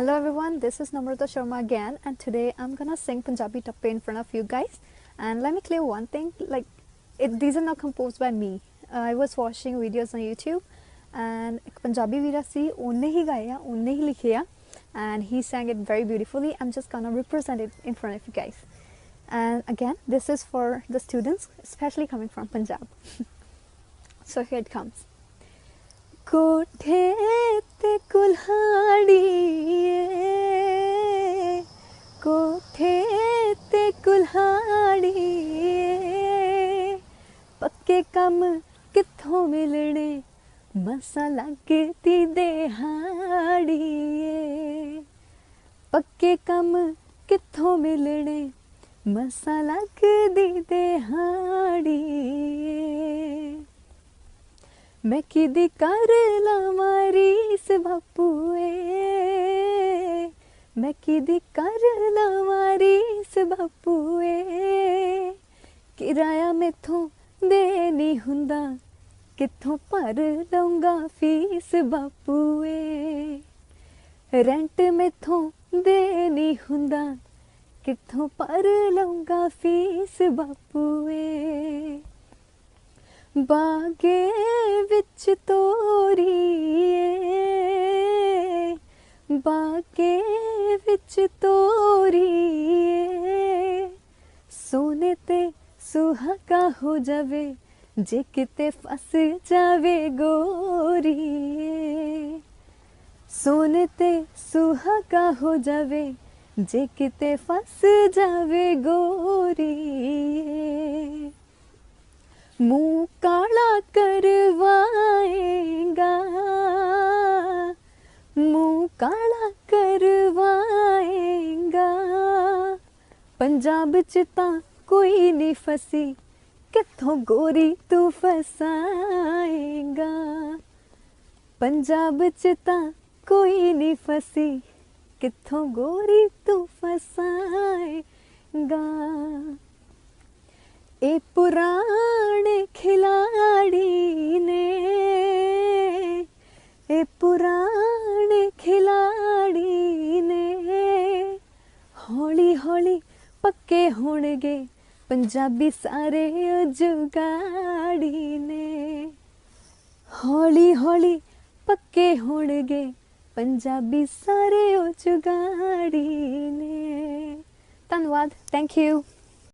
Hello everyone, this is Namrata Sharma again, and today I'm gonna sing Punjabi Tappe in front of you guys. And let me clear one thing, these are not composed by me. I was watching videos on YouTube and एक Punjabi वीरा सी उन्ने ही गाया, उन्ने ही लिखिया, and he sang it very beautifully. I'm just gonna represent it in front of you guys. And again, this is for the students, especially coming from Punjab. So here it comes. कोठे ते कुल्हाड़ी कोठे ते कुल्हाड़ी पक्के कम कित्थों मिलने मसा लगती दिहाड़ी पक्के कम कित्थों मिलने मसा लगती दिहाड़ी मैं किदी कर लावां रीस बापूए मैं किदी कर लावां रीस बापूए किराया मैथों दे नहीं हुंदा कित्थों भर लऊंगा फीस बापूए रेंट मैथों दे नहीं हुंदा कित्थों भर लऊंगा फीस बापूए बागे विच तोरीए बागे विच तोरीए सोने ते सुहागा हो जावे जे किते फस जावे गोरीए सोने ते सुहागा हो जावे जे किते फस जावे गोरीए मुँह काला करवाएगा मुँह काला करवाएगा पंजाब च तां कोई नहीं फसी कित्थों गोरी तू फसाएगा पंजाब च तां कोई नहीं फसी कित्थों गोरी तू फसाएगा ए पुराने खिलाड़ी ने ए पुराने खिलाड़ी ने हौली हौली पक्के होणगे पंजाबी सारे ओ जुगाड़ी ने हौली हौली पक्के होणगे पंजाबी सारे ओ जुगाड़ी ने धन्यवाद थैंक यू